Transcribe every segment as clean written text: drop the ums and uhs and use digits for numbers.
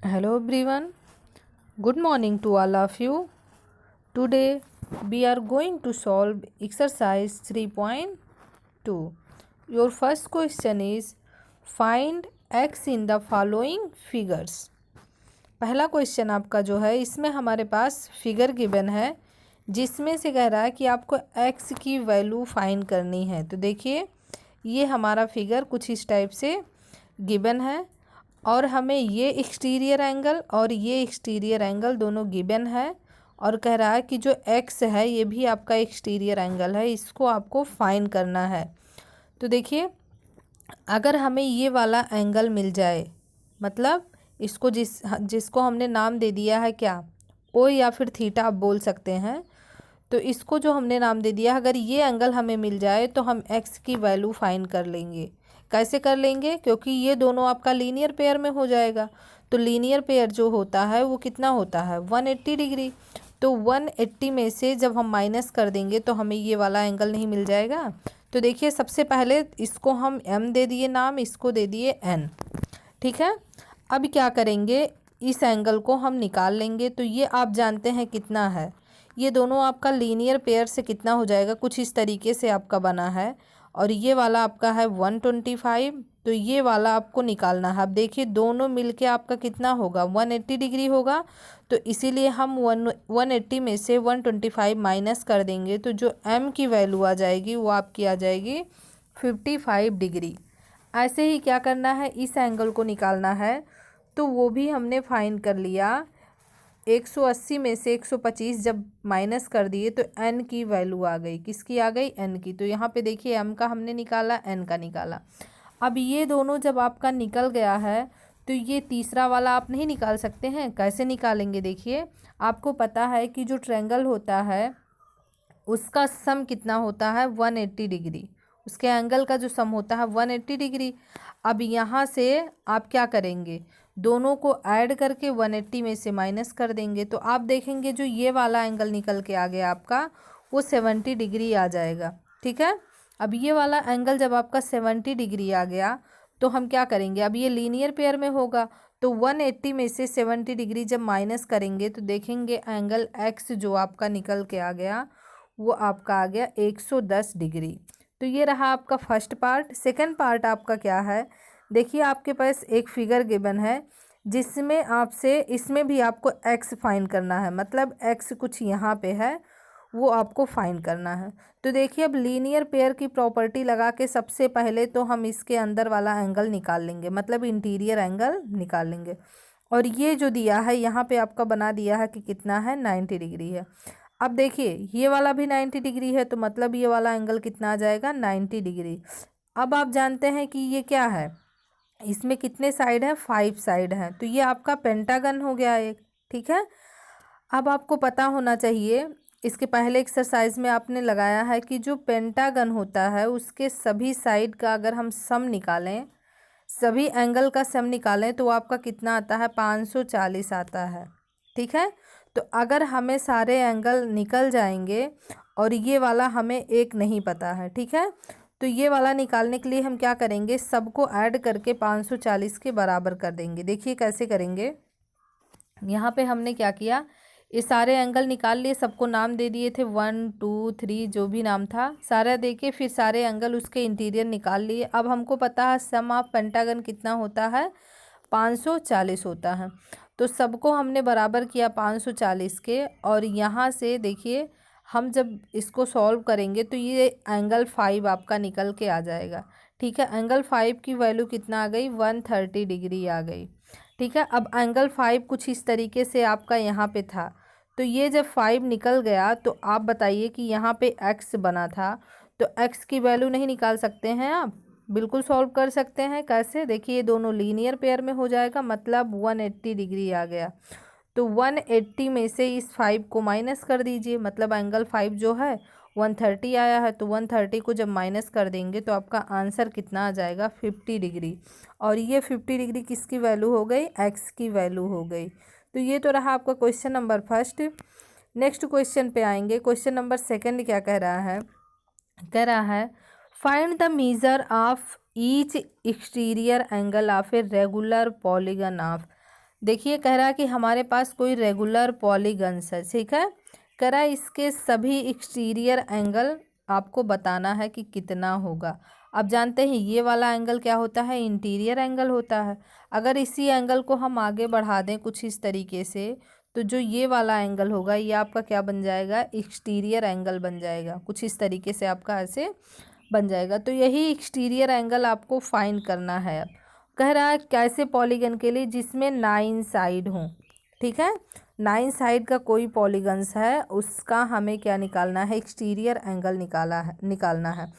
Hello everyone, good morning to all of you. Today we are going to solve exercise 3.2. Your first question is find x in the following figures. पहला question आपका जो है इसमें हमारे पास figure given है जिसमें से कह रहा है कि आपको x की वैल्यू फाइंड करनी है। तो देखिए ये हमारा फिगर कुछ इस टाइप से गिवन है और हमें ये एक्सटीरियर एंगल और ये एक्सटीरियर एंगल दोनों गिवन है और कह रहा है कि जो x है ये भी आपका एक्सटीरियर एंगल है, इसको आपको फाइंड करना है। तो देखिए अगर हमें ये वाला एंगल मिल जाए, मतलब इसको जिसको हमने नाम दे दिया है क्या, ओ या फिर थीटा आप बोल सकते हैं। तो इसको जो हमने नाम दे दिया, अगर ये एंगल हमें मिल जाए तो हम x की वैल्यू फाइंड कर लेंगे। कैसे कर लेंगे? क्योंकि ये दोनों आपका लीनियर पेयर में हो जाएगा। तो लीनियर पेयर जो होता है वो कितना होता है 180 डिग्री। तो 180 में से जब हम माइनस कर देंगे तो हमें ये वाला एंगल नहीं मिल जाएगा। तो देखिए सबसे पहले इसको हम m दे दिए नाम, इसको दे दिए n। ठीक है, अब क्या करेंगे, इस एंगल को हम निकाल लेंगे। तो ये आप जानते हैं कितना है, ये दोनों आपका लीनियर पेयर से कितना हो जाएगा, कुछ इस तरीके से आपका बना है और ये वाला आपका है 125। तो ये वाला आपको निकालना है। अब देखिए दोनों मिलके आपका कितना होगा 180 डिग्री होगा। तो इसीलिए हम 180 में से 125 माइनस कर देंगे तो जो m की वैल्यू आ जाएगी वो आपकी आ जाएगी 55 डिग्री। ऐसे ही क्या करना है, इस एंगल को निकालना है। तो वो भी हमने फाइंड कर लिया। 180 में से 125 जब माइनस कर दिए तो n की वैल्यू आ गई, किसकी आ गई, n की। तो यहाँ पे देखिए m का हमने निकाला, n का निकाला। अब ये दोनों जब आपका निकल गया है तो ये तीसरा वाला आप नहीं निकाल सकते हैं। कैसे निकालेंगे, देखिए आपको पता है कि जो ट्रायंगल होता है उसका सम कितना होता है 180 डिग्री, उसके एंगल का जो सम होता है 180 डिग्री। अब यहाँ से आप क्या करेंगे, दोनों को ऐड करके 180 में से माइनस कर देंगे। तो आप देखेंगे जो ये वाला एंगल निकल के आ गया आपका वो 70 डिग्री आ जाएगा। ठीक है, अब ये वाला एंगल जब आपका 70 डिग्री आ गया तो हम क्या करेंगे, अब ये लीनियर पेयर में होगा तो 180 में से 70 डिग्री जब माइनस करेंगे तो देखेंगे एंगल x जो आपका निकल के आ गया वो आपका आ गया 110 डिग्री। तो ये रहा आपका फर्स्ट पार्ट। सेकंड पार्ट आपका क्या है, देखिए आपके पास एक फिगर गिवन है जिसमें आपसे इसमें भी आपको x फाइंड करना है, मतलब x कुछ यहाँ पे है वो आपको फाइंड करना है। तो देखिए अब लीनियर पेयर की प्रॉपर्टी लगा के सबसे पहले तो हम इसके अंदर वाला एंगल निकाल लेंगे, मतलब इंटीरियर एंगल निकाल लेंगे। और ये जो दिया है यहाँ पे आपका बना दिया है कि कितना है 90 डिग्री है। अब देखिए ये वाला भी 90 डिग्री है तो मतलब ये वाला एंगल कितना आ जाएगा 90 डिग्री। अब आप जानते हैं कि ये क्या है, इसमें कितने साइड हैं, 5 साइड हैं। तो ये आपका पेंटागन हो गया एक। ठीक है, अब आपको पता होना चाहिए, इसके पहले एक्सरसाइज में आपने लगाया है कि जो पेंटागन होता है उसके सभी साइड का अगर हम सम निकालें, सभी एंगल का सम निकालें तो आपका कितना आता है 540 आता है। ठीक है, तो अगर हमें सारे एंगल निकल जाएंगे और ये वाला हमें एक नहीं पता है, ठीक है, तो ये वाला निकालने के लिए हम क्या करेंगे, सबको ऐड करके 540 के बराबर कर देंगे। देखिए कैसे करेंगे, यहाँ पे हमने क्या किया, ये सारे एंगल निकाल लिए, सबको नाम दे दिए थे 1 2 3 जो भी नाम था सारा दे के, फिर सारे एंगल उसके इंटीरियर निकाल लिए। अब हमको पता है सम ऑफ पेंटागन कितना होता है 540 होता है। तो सबको हमने बराबर किया 540 के, और यहाँ से देखिए हम जब इसको सॉल्व करेंगे तो ये एंगल 5 आपका निकल के आ जाएगा। ठीक है, एंगल 5 की वैल्यू कितना आ गई 130 डिग्री आ गई। ठीक है, अब एंगल 5 कुछ इस तरीके से आपका यहाँ पे था, तो ये जब 5 निकल गया तो आप बताइए कि यहाँ पे x बना था, तो x की वैल्यू नहीं निकाल सकते हैं आप, बिल्कुल सॉल्व कर सकते हैं। कैसे, देखिए ये दोनों लीनियर पेयर में हो जाएगा, मतलब 180 डिग्री आ गया। तो 180 में से इस 5 को माइनस कर दीजिए, मतलब एंगल 5 जो है 130 आया है, तो 130 को जब माइनस कर देंगे तो आपका आंसर कितना आ जाएगा 50 डिग्री। और ये 50 डिग्री किसकी वैल्यू हो गई, x की वैल्यू हो गई। तो ये तो रहा आपका question number first. Next question पे आएंगे। क्वेश्चन नंबर सेकंड क्या कह रहा है, कह रहा है find the measure of each exterior angle of a regular polygon of. देखिए कह रहा है कि हमारे पास कोई रेगुलर पॉलीगन्स है, ठीक है। कह रहा है इसके सभी एक्सटीरियर एंगल आपको बताना है कि कितना होगा। आप जानते हैं ये वाला एंगल क्या होता है, इंटीरियर एंगल होता है। अगर इसी एंगल को हम आगे बढ़ा दें कुछ इस तरीके से, तो जो ये वाला एंगल होगा ये आपका क्या बन जाएगा, एक्सटीरियर एंगल बन जाएगा। कुछ इस तरीके से आपका ऐसे बन जाएगा। तो यही एक्सटीरियर एंगल आपको फाइंड करना है। अब कह रहा है कैसे पॉलीगन के लिए, जिसमें 9 साइड हों, ठीक है। 9 साइड का कोई पॉलीगन्स है उसका हमें क्या निकालना है, एक्सटीरियर एंगल निकालना है।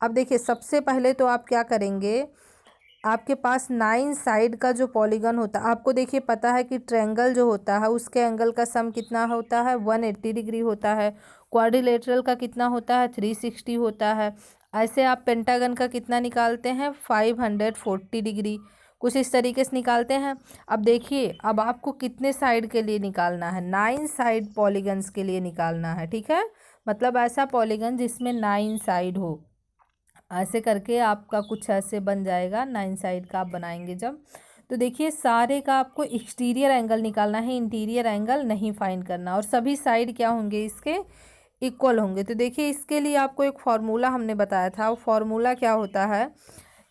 अब देखिए सबसे पहले तो आप क्या करेंगे, आपके पास 9 साइड का जो पॉलीगन होता है, आपको देखिए पता है कि ट्रायंगल जो होता है उसके एंगल का सम कितना होता है, 180 डिग्री होता है। क्वाड्रिलेटरल का कितना होता है, 360 होता है। ऐसे आप पेंटागन का कितना निकालते हैं, 540 डिग्री, कुछ इस तरीके से निकालते हैं। अब देखिए अब आपको कितने साइड के लिए निकालना है, 9 साइड पॉलीगन्स के लिए निकालना है, ठीक है। मतलब ऐसा पॉलीगन जिसमें 9 साइड हो। ऐसे करके आपका कुछ ऐसे बन जाएगा, 9 साइड का आप बनाएंगे जब। तो देखिए सारे का आपको एक्सटीरियर एंगल निकालना है, इंटीरियर एंगल नहीं फाइंड करना। और सभी साइड क्या होंगे, इसके इक्वल होंगे। तो देखिए इसके लिए आपको एक फार्मूला हमने बताया था। वो फार्मूला क्या होता है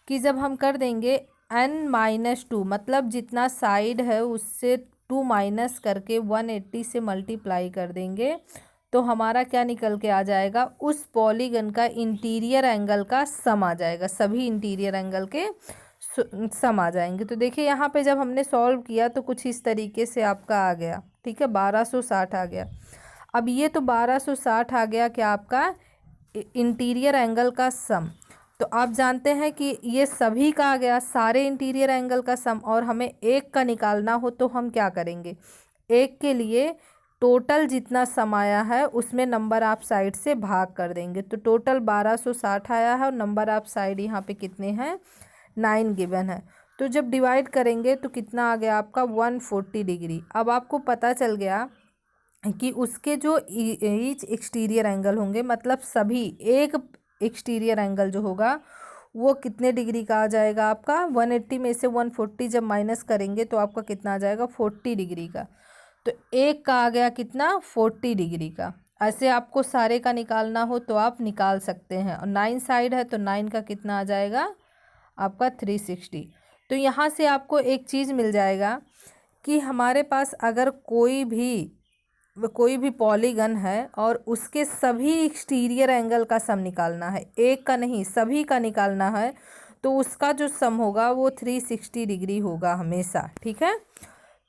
कि जब हम कर देंगे n-2, मतलब जितना साइड है उससे 2 माइनस करके 180 से मल्टीप्लाई कर देंगे, तो हमारा क्या निकल के आ जाएगा, उस पॉलीगन का इंटीरियर एंगल का सम आ जाएगा। सभी इंटीरियर एंगल के सम आ जाएंगे। तो देखिए यहाँ पे जब हमने सॉल्व किया तो कुछ इस तरीके से आपका आ गया, ठीक है, 1260 आ गया। अब ये तो 1260 आ गया क्या, आपका इंटीरियर एंगल का सम। तो आप जानते हैं कि ये सभी का आ गया, सारे इंटीरियर एंगल का सम। और हमें एक का निकालना हो तो हम क्या करेंगे, एक के लिए टोटल जितना सम आया है उसमें नंबर आप साइड से भाग कर देंगे। तो टोटल 1260 आया है और नंबर आप साइड यहाँ पे कितने हैं, 9 गिवन है। तो जब डिवाइड करेंगे तो कितना आ गया आपका, 140 डिग्री। अब आपको पता चल गया कि उसके जो ईच एक्सटीरियर एंगल होंगे, मतलब सभी एक एक्सटीरियर एंगल जो होगा वो कितने डिग्री का आ जाएगा आपका, 180 में से 140 जब माइनस करेंगे तो आपका कितना आ जाएगा, 40 डिग्री का। तो एक का आ गया कितना, 40 डिग्री का। ऐसे आपको सारे का निकालना हो तो आप निकाल सकते हैं। और 9 साइड है तो 9 का कितना आ जाएगा आपका, 360। तो यहाँ से आपको एक चीज़ मिल जाएगा कि हमारे पास अगर कोई भी पॉलीगन है और उसके सभी एक्सटीरियर एंगल का सम निकालना है, एक का नहीं सभी का निकालना है, तो उसका जो सम होगा वो 360 डिग्री होगा हमेशा, ठीक है।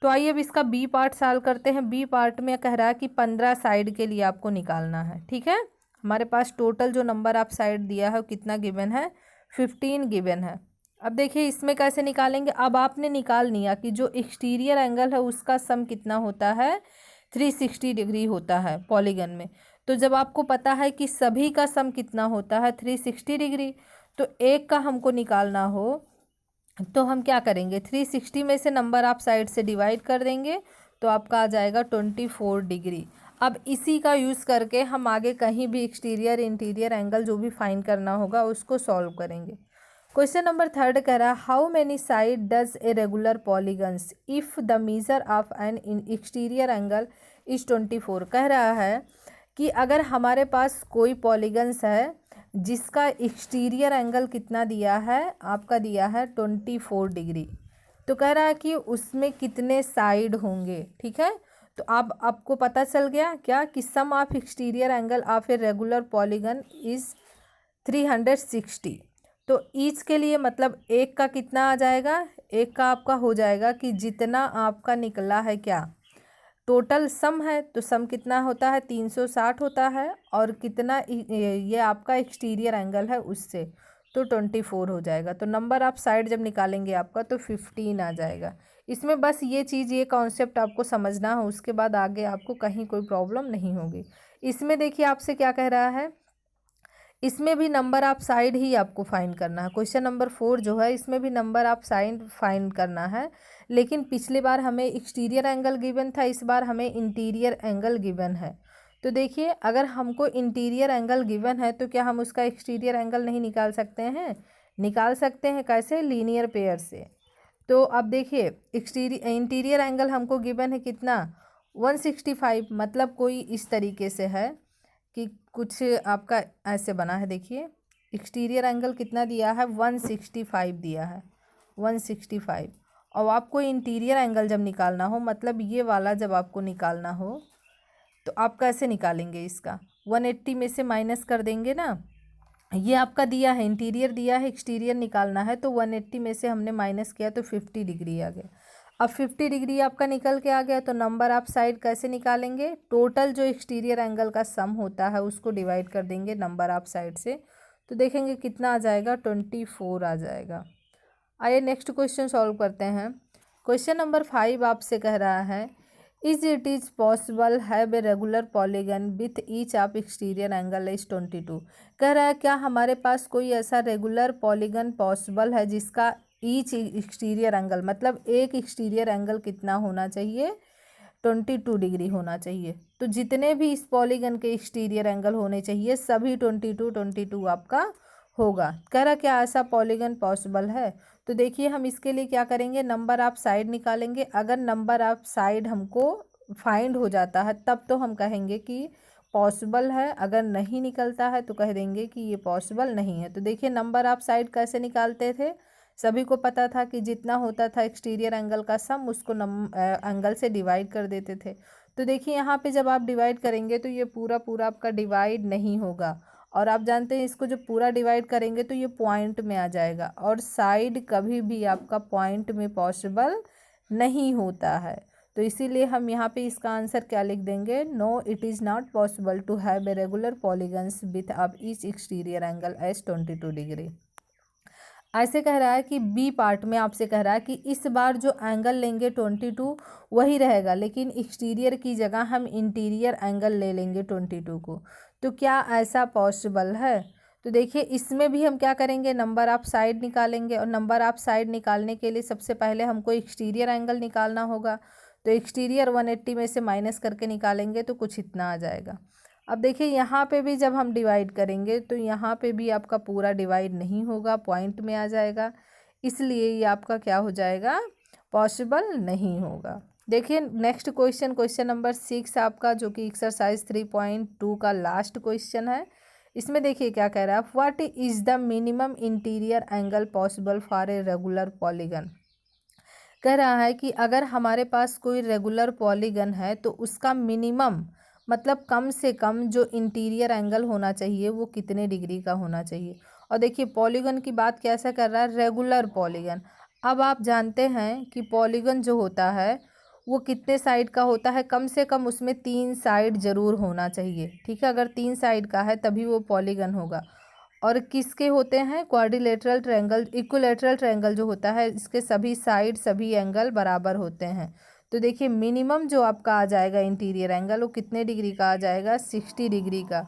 तो आइए अब इसका बी पार्ट सॉल्व करते हैं। बी पार्ट में कह रहा है कि 15 साइड के लिए आपको निकालना है, ठीक है। हमारे पास टोटल जो नंबर आप साइड दिया है वो कितना गिवन है, 15 गिवन है। अब देखिए इसमें कैसे निकालेंगे। अब आपने निकाल लिया कि जो एक्सटीरियर एंगल है उसका सम कितना होता है, 360 डिग्री होता है पॉलीगन में। तो जब आपको पता है कि सभी का सम कितना होता है, 360 डिग्री, तो एक का हमको निकालना हो तो हम क्या करेंगे, 360 में से नंबर आप साइड से डिवाइड कर देंगे तो आपका आ जाएगा 24 डिग्री। अब इसी का यूज़ करके हम आगे कहीं भी एक्सटीरियर इंटीरियर एंगल जो भी फाइंड करना होगा उसको सॉल्व करेंगे। क्वेश्चन नंबर 3 कह रहा है, how many side does a regular polygons if the measure of N exterior angle is 24। कह रहा है कि अगर हमारे पास कोई पॉलीगन्स है जिसका एक्सटीरियर एंगल कितना दिया है, आपका दिया है 24 डिग्री, तो कह रहा है कि उसमें कितने साइड होंगे, ठीक है। तो अब आपको पता चल गया क्या कि sum of exterior angle of a regular polygon is 360। तो ईच के लिए मतलब एक का कितना आ जाएगा, एक का आपका हो जाएगा कि जितना आपका निकला है क्या, टोटल सम है तो सम कितना होता है, 360 होता है। और कितना ये आपका एक्सटीरियर एंगल है उससे, तो 24 हो जाएगा। तो नंबर आप साइड जब निकालेंगे आपका तो 15 आ जाएगा। इसमें बस ये चीज़, ये कॉन्सेप्ट आपको समझना है, उसके बाद आगे आपको कहीं कोई प्रॉब्लम नहीं होगी। इसमें देखिए आपसे क्या कह रहा है, इसमें भी नंबर आप साइड ही आपको फाइंड करना है। क्वेश्चन नंबर 4 जो है इसमें भी नंबर आप साइड फाइंड करना है, लेकिन पिछली बार हमें एक्सटीरियर एंगल गिवन था, इस बार हमें इंटीरियर एंगल गिवन है। तो देखिए अगर हमको इंटीरियर एंगल गिवन है तो क्या हम उसका एक्सटीरियर एंगल नहीं निकाल सकते हैं, निकाल सकते हैं। कैसे, लीनियर पेयर से। तो अब देखिए इंटीरियर एंगल हमको गिवन है कितना 165, मतलब कोई इस तरीके से है कि कुछ आपका ऐसे बना है। देखिए एक्सटीरियर एंगल कितना दिया है 165 दिया है 165। और आपको इंटीरियर एंगल जब निकालना हो, मतलब ये वाला जब आपको निकालना हो तो आप कैसे निकालेंगे इसका 180 में से माइनस कर देंगे ना। ये आपका दिया है इंटीरियर दिया है, एक्सटीरियर निकालना है तो 180 में से हमने माइनस किया तो 50 डिग्री आ गया। अब 50 डिग्री आपका निकल के आ गया तो नंबर आप साइड कैसे निकालेंगे, टोटल जो एक्सटीरियर एंगल का सम होता है उसको डिवाइड कर देंगे नंबर आप साइड से, तो देखेंगे कितना आ जाएगा 24 आ जाएगा। आइए नेक्स्ट क्वेश्चन सॉल्व करते हैं। क्वेश्चन नंबर 5 आपसे कह रहा है is it is possible have a regular polygon with each of exterior angle is 22। कह रहा है क्या हमारे पास कोई ऐसा रेगुलर पॉलीगन पॉसिबल है जिसका ईच एक्सटीरियर एंगल, मतलब एक एक्सटीरियर एंगल कितना होना चाहिए 22 डिग्री होना चाहिए। तो जितने भी इस पॉलीगन के एक्सटीरियर एंगल होने चाहिए सभी 22 आपका होगा। कह रहा क्या ऐसा पॉलीगन पॉसिबल है। तो देखिए हम इसके लिए क्या करेंगे, नंबर ऑफ साइड निकालेंगे। अगर नंबर ऑफ साइड हमको फाइंड हो जाता है तब तो हम कहेंगे कि पॉसिबल है, अगर नहीं निकलता है तो कह देंगे कि ये पॉसिबल नहीं है। तो देखिए नंबर ऑफ साइड कैसे निकालते थे, सभी को पता था कि जितना होता था एक्सटीरियर एंगल का सम उसको एंगल से डिवाइड कर देते थे। तो देखिए यहाँ पे जब आप डिवाइड करेंगे तो ये पूरा पूरा आपका डिवाइड नहीं होगा, और आप जानते हैं इसको जब पूरा डिवाइड करेंगे तो ये पॉइंट में आ जाएगा, और साइड कभी भी आपका पॉइंट में पॉसिबल नहीं होता है। तो इसीलिए हम यहाँ पे इसका आंसर क्या लिख देंगे, no it is not possible to have a regular polygons with अब ईच एक्सटीरियर एंगल एज 22 डिग्री। ऐसे कह रहा है कि बी पार्ट में आपसे कह रहा है कि इस बार जो एंगल लेंगे 22 वही रहेगा, लेकिन एक्सटीरियर की जगह हम इंटीरियर एंगल ले लेंगे 22 को। तो क्या ऐसा पॉसिबल है। तो देखिए इसमें भी हम क्या करेंगे, नंबर ऑफ साइड निकालेंगे, और नंबर ऑफ साइड निकालने के लिए सबसे पहले हमको एक्सटीरियर एंगल निकालना होगा। तो एक्सटीरियर 180 में से माइनस करके निकालेंगे तो कुछ इतना आ जाएगा। अब देखिए यहाँ पे भी जब हम डिवाइड करेंगे तो यहाँ पे भी आपका पूरा डिवाइड नहीं होगा, पॉइंट में आ जाएगा, इसलिए ये आपका क्या हो जाएगा, पॉसिबल नहीं होगा। देखिए नेक्स्ट क्वेश्चन, क्वेश्चन नंबर 6 आपका, जो कि एक्सरसाइज 3.2 का लास्ट क्वेश्चन है। इसमें देखिए क्या कह रहा है, what is the minimum interior angle possible for a regular polygon. कह रहा है कि अगर हमारे पास कोई रेगुलर पॉलीगन है तो उसका मिनिमम, मतलब कम से कम जो इंटीरियर एंगल होना चाहिए वो कितने डिग्री का होना चाहिए। और देखिए पॉलीगन की बात कैसे कर रहा है, रेगुलर पॉलीगन। अब आप जानते हैं कि पॉलीगन जो होता है वो कितने साइड का होता है, कम से कम उसमें 3 साइड जरूर होना चाहिए। ठीक है, अगर 3 साइड का है तभी वो पॉलीगन होगा। और किसके होते हैं, क्वाड्रिलेटरल ट्रायंगल, इक्विलेटरल ट्रायंगल जो होता है इसके सभी साइड सभी एंगल बराबर होते हैं। तो देखिए मिनिमम जो आपका आ जाएगा इंटीरियर एंगल वो कितने डिग्री का आ जाएगा, 60 डिग्री का।